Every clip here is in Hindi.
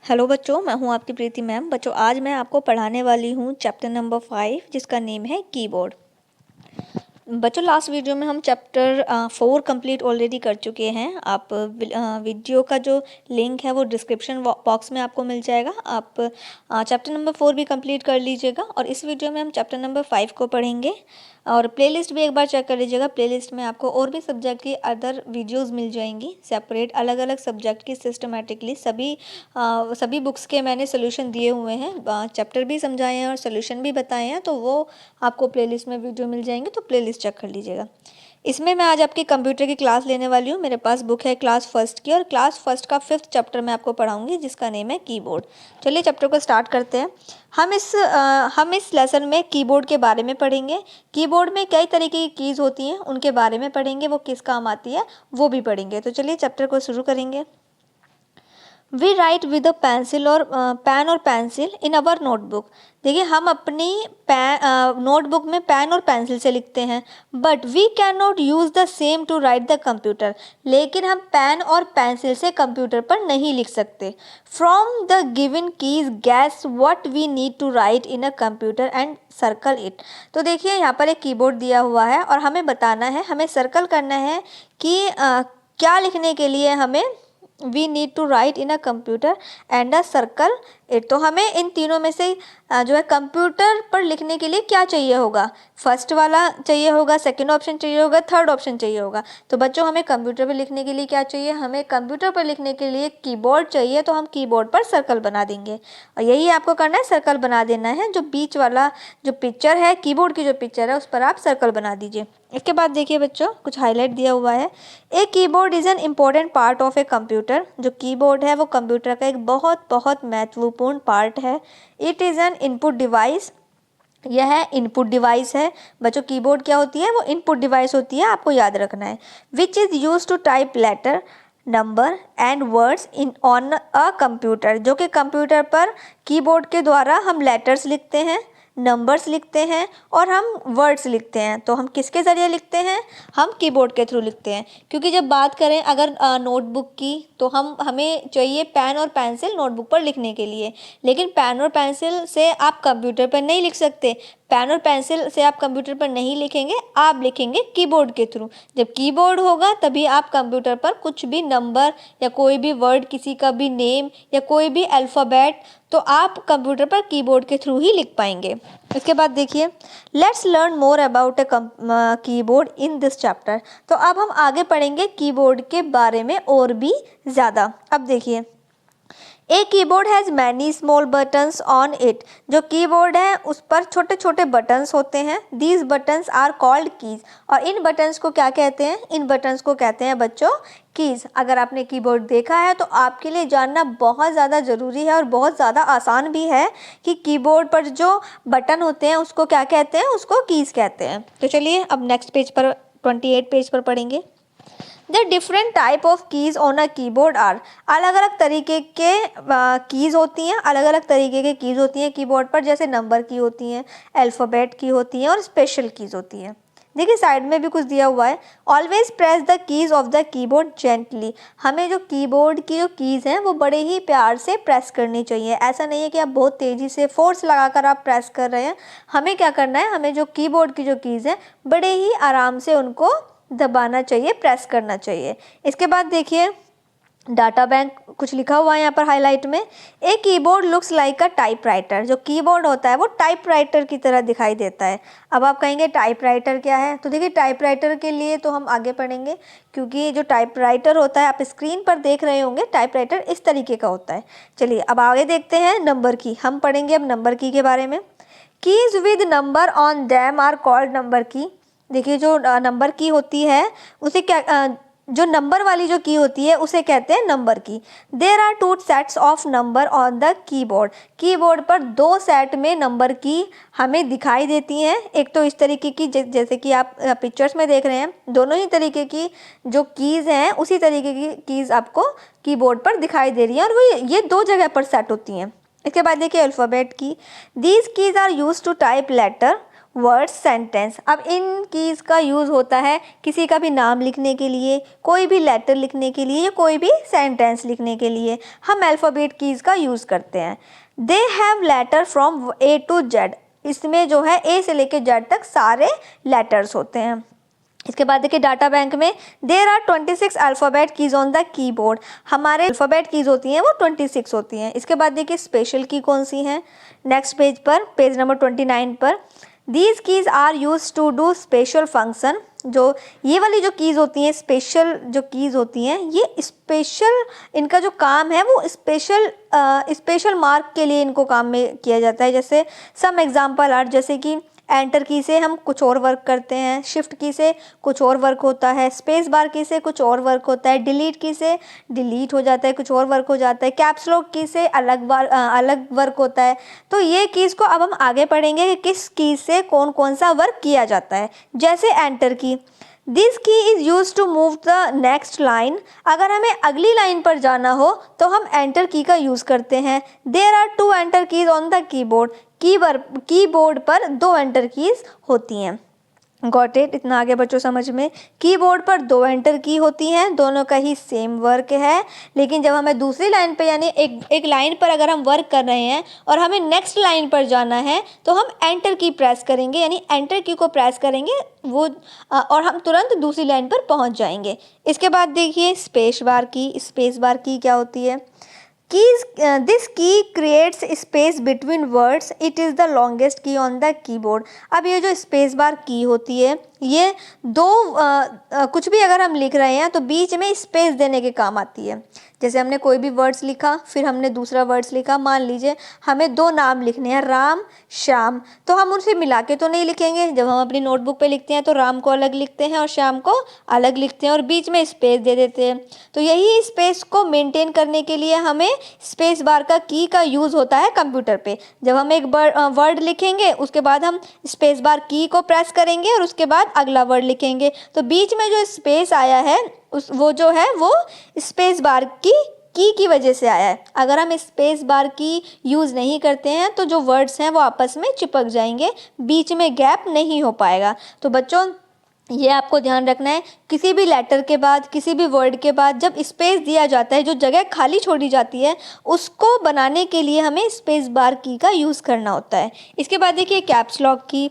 हेलो बच्चों, मैं हूं आपकी प्रीति मैम। बच्चों, आज मैं आपको पढ़ाने वाली हूं चैप्टर नंबर 5, जिसका नेम है कीबोर्ड। बच्चों, लास्ट वीडियो में हम चैप्टर 4 कंप्लीट ऑलरेडी कर चुके हैं। आप वीडियो का जो लिंक है वो डिस्क्रिप्शन बॉक्स में आपको मिल जाएगा। आप चैप्टर नंबर 4 भी कंप्लीट कर लीजिएगा और इस वीडियो में हम चैप्टर नंबर 5 को पढ़ेंगे। और प्लेलिस्ट भी एक बार चेक कर लीजिएगा। प्लेलिस्ट में आपको और भी सब्जेक्ट की अदर वीडियोस मिल जाएंगी, सेपरेट अलग अलग सब्जेक्ट की सिस्टमेटिकली सभी बुक्स के मैंने सोल्यूशन दिए हुए हैं। चैप्टर भी समझाए हैं और सोल्यूशन भी बताए हैं, तो वो आपको प्लेलिस्ट में वीडियो मिल जाएंगे, तो प्लेलिस्ट चेक कर लीजिएगा। इसमें मैं आज आपकी कंप्यूटर की क्लास लेने वाली हूँ। मेरे पास बुक है क्लास फर्स्ट की, और क्लास फर्स्ट का 5th चैप्टर मैं आपको पढ़ाऊंगी, जिसका नेम है कीबोर्ड। चलिए चैप्टर को स्टार्ट करते हैं। हम इस लेसन में कीबोर्ड के बारे में पढ़ेंगे। कीबोर्ड में कई तरीके की कीज़ होती हैं, उनके बारे में पढ़ेंगे, वो किस काम आती है वो भी पढ़ेंगे। तो चलिए चैप्टर को शुरू करेंगे। We write with a pencil और पेन और पेंसिल इन अवर नोटबुक। देखिए, हम अपनी नोटबुक में पेन और पेंसिल से लिखते हैं, but we cannot use the same to write the computer. लेकिन हम पेन और पेंसिल से कंप्यूटर पर नहीं लिख सकते। From the given keys guess what we need to write in a computer and circle it. तो देखिए, यहाँ पर एक कीबोर्ड दिया हुआ है और हमें बताना है, हमें सर्कल करना है कि क्या लिखने के लिए हमें we need to write in a computer and a circle it. तो हमें इन तीनों में से जो है कंप्यूटर पर लिखने के लिए क्या चाहिए होगा। फर्स्ट वाला चाहिए होगा, सेकंड ऑप्शन चाहिए होगा, थर्ड ऑप्शन चाहिए होगा। तो बच्चों, हमें कंप्यूटर पर लिखने के लिए क्या चाहिए? हमें कंप्यूटर पर लिखने के लिए कीबोर्ड चाहिए। तो हम कीबोर्ड पर सर्कल बना देंगे और यही आपको करना है, सर्कल बना देना है। जो बीच वाला जो पिक्चर है, कीबोर्ड की जो पिक्चर है, उस पर आप सर्कल बना दीजिए। इसके बाद देखिए बच्चों, कुछ हाईलाइट दिया हुआ है। A keyboard is an important part of a computer. जो कीबोर्ड है वो कंप्यूटर का एक बहुत बहुत महत्वपूर्ण पार्ट है। It is an input device. यह इनपुट डिवाइस है। बच्चों, कीबोर्ड क्या होती है? वो इनपुट डिवाइस होती है, आपको याद रखना है। Which is use to type letter, number and words in on a computer. जो कि कंप्यूटर पर कीबोर्ड के द्वारा हम लेटर्स लिखते हैं, नंबर्स लिखते हैं और हम वर्ड्स लिखते हैं। तो हम किसके ज़रिए लिखते हैं? हम कीबोर्ड के थ्रू लिखते हैं। क्योंकि जब बात करें अगर नोटबुक की, तो हमें चाहिए पेन और पेंसिल नोटबुक पर लिखने के लिए। लेकिन पेन और पेंसिल से आप कंप्यूटर पर नहीं लिख सकते। पेन और पेंसिल से आप कंप्यूटर पर नहीं लिखेंगे, आप लिखेंगे कीबोर्ड के थ्रू। जब कीबोर्ड होगा तभी आप कंप्यूटर पर कुछ भी नंबर या कोई भी वर्ड, किसी का भी नेम या कोई भी अल्फ़ाबेट, तो आप कंप्यूटर पर कीबोर्ड के थ्रू ही लिख पाएंगे। इसके बाद देखिए, let's learn more about a keyboard in this chapter. तो अब हम आगे पढ़ेंगे कीबोर्ड के बारे में और भी ज़्यादा। अब देखिए, a keyboard has many small buttons on it. जो कीबोर्ड है उस पर छोटे छोटे बटन्स होते हैं। These buttons are called keys. और इन बटन्स को क्या कहते हैं? इन बटन्स को कहते हैं बच्चों कीज। अगर आपने कीबोर्ड देखा है तो आपके लिए जानना बहुत ज़्यादा ज़रूरी है और बहुत ज़्यादा आसान भी है कि कीबोर्ड पर जो बटन होते हैं उसको क्या कहते हैं? उसको कीज कहते हैं। तो चलिए अब नेक्स्ट पेज पर 28 पेज पर पढ़ेंगे। The different type of keys on a keyboard are. अलग अलग तरीके के कीज़ होती हैं, अलग अलग तरीके के कीज़ होती हैं कीबोर्ड पर। जैसे नंबर की होती हैं, अल्फ़ाबेट की होती हैं और स्पेशल कीज़ होती हैं। देखिए, साइड में भी कुछ दिया हुआ है। Always press the keys of the keyboard gently. हमें जो कीबोर्ड की जो कीज़ हैं वो बड़े ही प्यार से प्रेस करनी चाहिए। ऐसा नहीं है कि आप बहुत तेज़ी से फोर्स लगाकर आप प्रेस कर रहे हैं। हमें क्या करना है? हमें जो कीबोर्ड की जो कीज़ हैं बड़े ही आराम से उनको दबाना चाहिए, प्रेस करना चाहिए। इसके बाद देखिए, डाटा बैंक कुछ लिखा हुआ है यहाँ पर हाईलाइट में। A keyboard looks like a typewriter. जो कीबोर्ड होता है वो टाइपराइटर की तरह दिखाई देता है। अब आप कहेंगे टाइपराइटर क्या है? तो देखिए, टाइपराइटर के लिए तो हम आगे पढ़ेंगे, क्योंकि जो टाइपराइटर होता है, आप स्क्रीन पर देख रहे होंगे, टाइपराइटर इस तरीके का होता है। चलिए अब आगे देखते हैं नंबर की। हम पढ़ेंगे अब नंबर की के बारे में। Keys with number on them are called number key. देखिए, जो नंबर की होती है उसे क्या जो नंबर वाली जो की होती है उसे कहते हैं number key. There are 2 sets of number on the keyboard. Keyboard पर 2 सेट में नंबर की हमें दिखाई देती हैं। एक तो इस तरीके की, जैसे कि आप पिक्चर्स में देख रहे हैं, दोनों ही तरीके की जो कीज़ हैं उसी तरीके की कीज़ आपको कीबोर्ड पर दिखाई दे रही हैं, और वो ये 2 जगह पर सेट होती हैं। इसके बाद देखिए, alphabet key. These keys are use to type letter, words, sentence. अब इन कीज़ का यूज़ होता है किसी का भी नाम लिखने के लिए, कोई भी लेटर लिखने के लिए या कोई भी सेंटेंस लिखने के लिए हम अल्फ़ाबेट कीज़ का यूज़ करते हैं। They have letter from A to Z। इसमें जो है A से लेकर Z तक सारे लेटर्स होते हैं। इसके बाद देखिए डाटा बैंक में there are 26 alphabet keys on the keyboard. हमारे अल्फ़ाबेट कीज़ होती हैं वो 26 होती हैं। इसके बाद देखिए स्पेशल की कौन सी हैं, नेक्स्ट पेज पर, पेज नंबर 29 पर। These keys are use to do special function. जो ये वाली जो कीज़ होती हैं, स्पेशल जो कीज़ होती हैं, ये स्पेशल, इनका जो काम है वो स्पेशल मार्क के लिए इनको काम में किया जाता है। जैसे सम एग्जाम्पल आर, जैसे कि एंटर की से हम कुछ और वर्क करते हैं, शिफ्ट की से कुछ और वर्क होता है, स्पेस बार की से कुछ और वर्क होता है, डिलीट की से डिलीट हो जाता है, कुछ और वर्क हो जाता है, कैप्स लॉक की से अलग वर्क होता है। तो ये कीज़ को अब हम आगे पढ़ेंगे कि किस कीज़ से कौन कौन सा वर्क किया जाता है। जैसे enter key, this key is use to move the next line. अगर हमें अगली लाइन पर जाना हो तो हम एंटर की का यूज़ करते हैं। There are 2 enter keys on the keyboard. Keyboard पर 2 एंटर कीज होती हैं। Got it? इतना आगे बच्चों समझ में। कीबोर्ड पर 2 एंटर की होती हैं, दोनों का ही सेम वर्क है। लेकिन जब हमें दूसरी लाइन पे, यानी एक लाइन पर अगर हम वर्क कर रहे हैं और हमें नेक्स्ट लाइन पर जाना है तो हम एंटर की प्रेस करेंगे, यानी एंटर की को प्रेस करेंगे वो और हम तुरंत दूसरी लाइन पर पहुंच जाएंगे। इसके बाद देखिए स्पेस बार की। स्पेस बार की क्या होती है? दिस की creates space between words. It is the longest key on the keyboard. अब ये जो स्पेस बार की होती है, ये कुछ भी अगर हम लिख रहे हैं तो बीच में स्पेस देने के काम आती है। जैसे हमने कोई भी वर्ड्स लिखा, फिर हमने दूसरा वर्ड्स लिखा, मान लीजिए हमें 2 नाम लिखने हैं, राम, श्याम, तो हम उनसे मिला के तो नहीं लिखेंगे। जब हम अपनी नोटबुक पे लिखते हैं तो राम को अलग लिखते हैं और श्याम को अलग लिखते हैं और बीच में स्पेस दे देते हैं। तो यही स्पेस को मेंटेन करने के लिए हमें स्पेस बार का की का यूज़ होता है कंप्यूटर पे। जब हम एक वर्ड लिखेंगे उसके बाद हम स्पेस बार की को प्रेस करेंगे और उसके बाद अगला वर्ड लिखेंगे, तो बीच में जो स्पेस आया है वो जो है वो स्पेस बार की वजह से आया है। अगर हम स्पेस बार की यूज़ नहीं करते हैं तो जो वर्ड्स हैं वो आपस में चिपक जाएंगे, बीच में गैप नहीं हो पाएगा। तो बच्चों ये आपको ध्यान रखना है, किसी भी लेटर के बाद, किसी भी वर्ड के बाद जब स्पेस दिया जाता है, जो जगह खाली छोड़ी जाती है, उसको बनाने के लिए हमें स्पेस बार की का यूज़ करना होता है। इसके बाद देखिए caps lock key.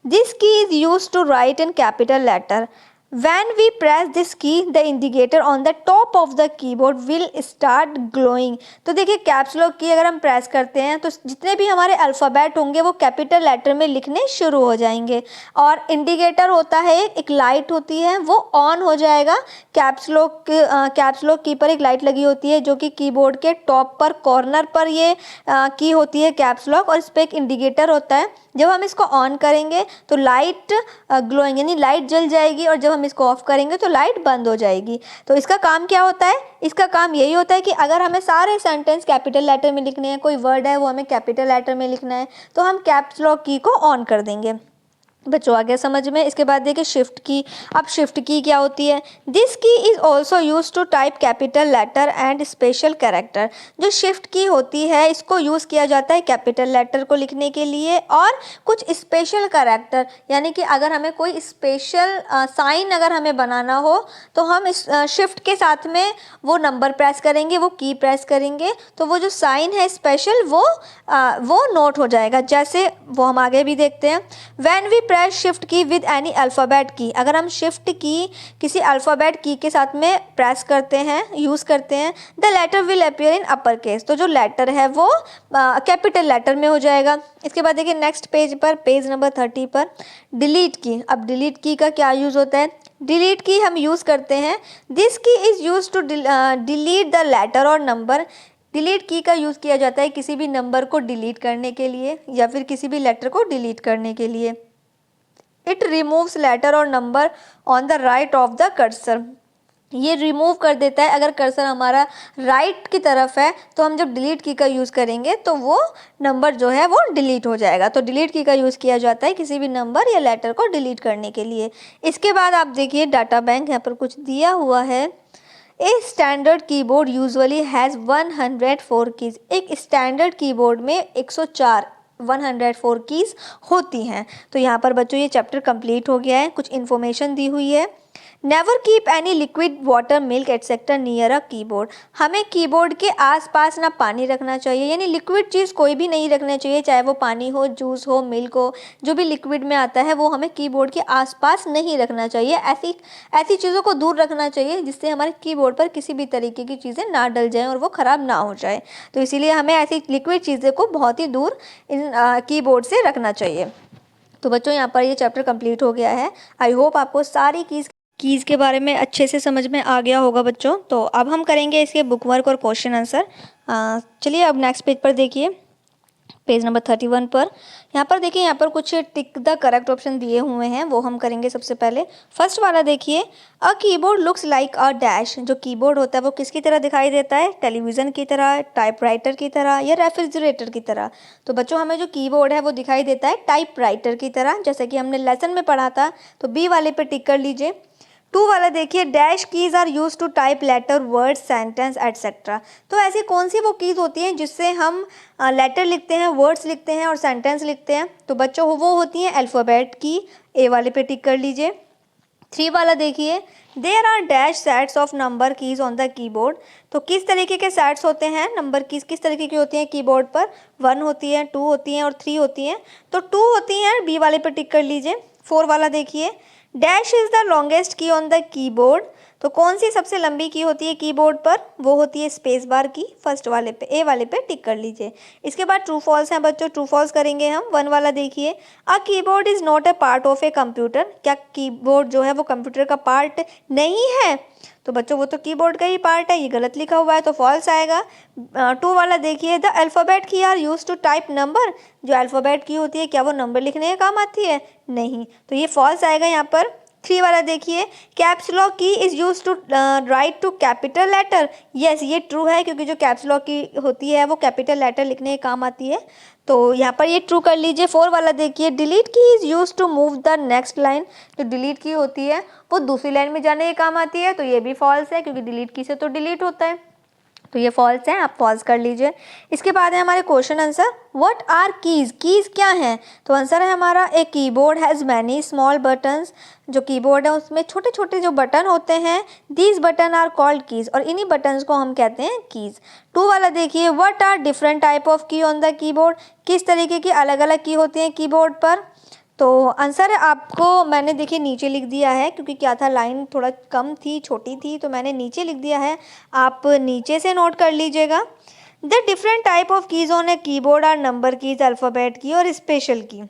This key is use to write in capital letter. When we press this key, the indicator on the top of the keyboard will start glowing। तो देखिए कैप्स लॉक की अगर हम प्रेस करते हैं तो जितने भी हमारे अल्फ़ाबेट होंगे वो कैपिटल लेटर में लिखने शुरू हो जाएंगे। और इंडिकेटर होता है, एक लाइट होती है, वो ऑन हो जाएगा। कैप्स लॉक की पर एक लाइट लगी होती है जो कि कीबोर्ड के टॉप पर कॉर्नर पर ये की होती है कैप्स लॉक, और इस पर एक इंडिकेटर होता है। जब हम इसको ऑन करेंगे तो लाइट ग्लोइंग यानी लाइट जल जाएगी, और जब हम इसको ऑफ करेंगे तो लाइट बंद हो जाएगी। तो इसका काम क्या होता है? इसका काम यही होता है कि अगर हमें सारे सेंटेंस कैपिटल लेटर में लिखने हैं, कोई वर्ड है वो हमें कैपिटल लेटर में लिखना है, तो हम कैप्स लॉक की को ऑन कर देंगे। बच्चों आ गया समझ में। इसके बाद देखिए शिफ्ट की। अब शिफ्ट की क्या होती है? This key is also use to type capital letter and special character. जो शिफ्ट की होती है इसको यूज़ किया जाता है कैपिटल लेटर को लिखने के लिए और कुछ स्पेशल कैरेक्टर, यानी कि अगर हमें कोई स्पेशल साइन अगर हमें बनाना हो तो हम इस शिफ्ट के साथ में वो नंबर प्रेस करेंगे, वो की प्रेस करेंगे, तो वो जो साइन है स्पेशल वो नोट हो जाएगा। जैसे वो हम आगे भी देखते हैं। व्हेन वी प्रेस शिफ्ट की विद एनी अल्फ़ाबेट की। अगर हम शिफ्ट की किसी अल्फ़ाबेट की के साथ में प्रेस करते हैं, यूज़ करते हैं, the letter will appear in upper case. तो जो लेटर है वो कैपिटल लेटर में हो जाएगा। इसके बाद देखिए नेक्स्ट पेज पर, पेज नंबर 30 पर डिलीट की। अब डिलीट की का क्या यूज़ होता है? डिलीट की हम यूज़ करते हैं, this key is use to delete the letter और नंबर। डिलीट की का यूज़ किया जाता है किसी भी नंबर को डिलीट करने के लिए या फिर किसी भी लेटर को डिलीट करने के लिए। इट रिमूव्स लेटर और number on the right of the cursor. ये रिमूव कर देता है, अगर कर्सर हमारा राइट की तरफ है तो हम जब डिलीट की का यूज़ करेंगे तो वो नंबर जो है वो डिलीट हो जाएगा। तो डिलीट की का यूज़ किया जाता है किसी भी नंबर या लेटर को डिलीट करने के लिए। इसके बाद आप देखिए डाटा बैंक, यहाँ पर कुछ दिया हुआ है। A standard keyboard usually has 104 keys. एक स्टैंडर्ड कीबोर्ड में 104 104 कीज़ होती हैं। तो यहाँ पर बच्चों ये चैप्टर कंप्लीट हो गया है। कुछ इन्फॉर्मेशन दी हुई है। Never keep any liquid water milk etcetera near a keyboard. हमें कीबोर्ड के आसपास ना पानी रखना चाहिए, यानी लिक्विड चीज़ कोई भी नहीं रखना चाहिए, चाहे वो पानी हो, जूस हो, मिल्क हो, जो भी लिक्विड में आता है वो हमें कीबोर्ड के आसपास नहीं रखना चाहिए। ऐसी चीज़ों को दूर रखना चाहिए जिससे हमारे कीबोर्ड पर किसी भी तरीके की चीज़ें ना डल जाएँ और वो ख़राब ना हो जाए। तो इसीलिए हमें ऐसी लिक्विड चीज़ें को बहुत ही दूर इन कीबोर्ड से रखना चाहिए। तो बच्चों यहाँ पर ये चैप्टर कंप्लीट हो गया है। आई होप आपको सारी कीज़ के बारे में अच्छे से समझ में आ गया होगा बच्चों। तो अब हम करेंगे इसके बुक वर्क और क्वेश्चन आंसर। चलिए अब नेक्स्ट पेज पर देखिए, पेज नंबर 31 पर। यहाँ पर देखिए, यहाँ पर कुछ टिक द करेक्ट ऑप्शन दिए हुए हैं, वो हम करेंगे सबसे पहले। फर्स्ट वाला देखिए, a keyboard looks like a dash. जो कीबोर्ड होता है वो किसकी तरह दिखाई देता है? टेलीविज़न की तरह, टाइपराइटर की तरह या रेफ्रिजरेटर की तरह? तो बच्चों हमें जो कीबोर्ड है वो दिखाई देता है टाइपराइटर की तरह, जैसे कि हमने लेसन में पढ़ा था। तो बी वाले पे टिक कर लीजिए। 2 वाला देखिए, dash keys are use to type letter, word, sentence etcetera. तो ऐसी कौन सी वो कीज़ होती हैं जिससे हम लेटर लिखते हैं, वर्ड्स लिखते हैं और सेंटेंस लिखते हैं? तो बच्चों वो होती हैं अल्फ़ाबेट की। ए वाले पे टिक कर लीजिए। 3 वाला देखिए, there are dash sets of number keys on the keyboard. तो किस तरीके के सेट्स होते हैं नंबर कीज़, किस तरीके की होती हैं कीबोर्ड पर? 1 होती है, 2 होती हैं और 3 होती हैं। तो 2 होती हैं, बी वाले पे टिक कर लीजिए। 4 वाला देखिए, dash is the longest key on the keyboard. तो कौन सी सबसे लंबी की होती है कीबोर्ड पर? वो होती है स्पेस बार की। फर्स्ट वाले पे, ए वाले पे टिक कर लीजिए। इसके बाद ट्रू फॉल्स हैं बच्चों, ट्रू फॉल्स करेंगे हम। 1 वाला देखिए, a keyboard is not a part of a computer. क्या कीबोर्ड जो है वो कंप्यूटर का पार्ट नहीं है? तो बच्चों वो तो कीबोर्ड का ही पार्ट है, ये गलत लिखा हुआ है तो फॉल्स आएगा। 2 वाला देखिए, the alphabet key are use to type number. जो अल्फ़ाबेट की होती है क्या वो नंबर लिखने के काम आती है? नहीं, तो ये फॉल्स आएगा यहाँ पर। 3 वाला देखिए, caps lock key is use to write to capital letter. Yes, ये ट्रू है, क्योंकि जो कैप्स लॉक की होती है वो कैपिटल लेटर लिखने के काम आती है, तो यहाँ पर ये ट्रू कर लीजिए। 4 वाला देखिए, delete key is use to move the next line. जो डिलीट की होती है वो दूसरी लाइन में जाने के काम आती है, तो ये भी फॉल्स है, क्योंकि डिलीट की से तो डिलीट होता है, तो ये फॉल्स है, आप फॉल्स कर लीजिए। इसके बाद है हमारे question answer. What are keys? Keys क्या हैं? तो आंसर है हमारा, a keyboard has many small buttons. जो कीबोर्ड है उसमें छोटे छोटे जो बटन होते हैं, these button are called keys, और इन्हीं बटन्स को हम कहते हैं कीज़। 2 वाला देखिए, what are different type of key on the keyboard. किस तरीके की अलग अलग की होती हैं कीबोर्ड पर? तो आंसर आपको मैंने देखिए नीचे लिख दिया है, क्योंकि क्या था लाइन थोड़ा कम थी, छोटी थी, तो मैंने नीचे लिख दिया है, आप नीचे से नोट कर लीजिएगा। The different type of keys on a keyboard are number keys, alphabet key और स्पेशल की।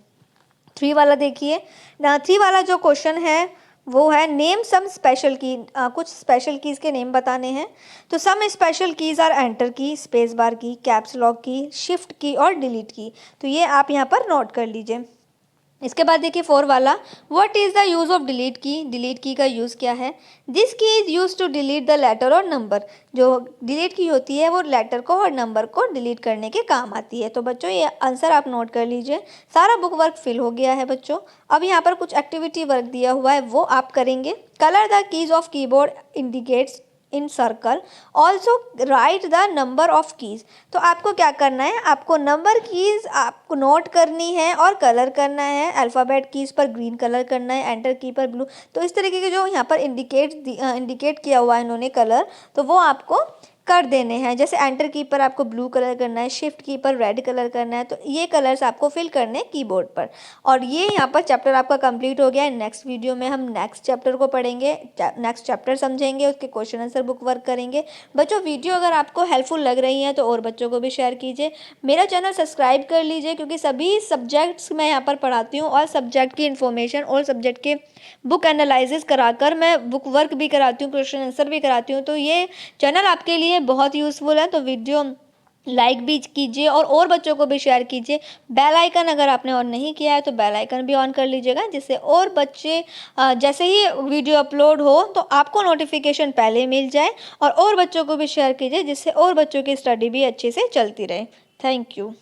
3 वाला देखिए, 3 वाला जो क्वेश्चन है वो है, नेम सम स्पेशल की। कुछ स्पेशल कीज़ के नेम बताने हैं। तो some special keys are enter key, space bar key, caps lock की, शिफ्ट की और डिलीट की। तो ये आप यहाँ पर नोट कर लीजिए। इसके बाद देखिए 4 वाला, what is the use of delete key. Delete key का यूज़ क्या है? This key is use to delete the letter और नंबर। जो डिलीट की होती है वो लेटर को और नंबर को डिलीट करने के काम आती है। तो बच्चों ये आंसर आप नोट कर लीजिए। सारा बुक वर्क फिल हो गया है बच्चों। अब यहाँ पर कुछ एक्टिविटी वर्क दिया हुआ है, वो आप करेंगे। Colour the keys of keyboard indicates in circle, also right the number of keys. तो आपको क्या करना है, आपको नंबर कीज़ आपको नोट करनी है और कलर करना है। अल्फ़ाबेट कीज़ पर ग्रीन कलर करना है, एंटर की पर ब्लू। तो इस तरीके के जो यहाँ पर इंडिकेट किया हुआ है इन्होंने कलर, तो वो आपको कर देने हैं। जैसे एंटर की पर आपको ब्लू कलर करना है, शिफ्ट की पर रेड कलर करना है, तो ये कलर्स आपको फिल करने हैं कीबोर्ड पर। और ये यहाँ पर चैप्टर आपका कंप्लीट हो गया है। नेक्स्ट वीडियो में हम नेक्स्ट चैप्टर को पढ़ेंगे, नेक्स्ट चैप्टर समझेंगे, उसके क्वेश्चन आंसर बुक वर्क करेंगे। बच्चों वीडियो अगर आपको हेल्पफुल लग रही है तो और बच्चों को भी शेयर कीजिए। मेरा चैनल सब्सक्राइब कर लीजिए, क्योंकि सभी सब्जेक्ट्स मैं यहाँ पर पढ़ाती हूँ, और सब्जेक्ट की इन्फॉर्मेशन और सब्जेक्ट के बुक एनालिसिस कराकर मैं बुक वर्क भी कराती हूँ, क्वेश्चन आंसर भी कराती हूँ। तो ये चैनल आपके लिए बहुत यूज़फुल है। तो वीडियो लाइक भी कीजिए और बच्चों को भी शेयर कीजिए। बेल आइकन अगर आपने ऑन नहीं किया है तो बेल आइकन भी ऑन कर लीजिएगा, जिससे और बच्चे जैसे ही वीडियो अपलोड हो तो आपको नोटिफिकेशन पहले मिल जाए। और बच्चों को भी शेयर कीजिए, जिससे और बच्चों की स्टडी भी अच्छे से चलती रहे। Thank you.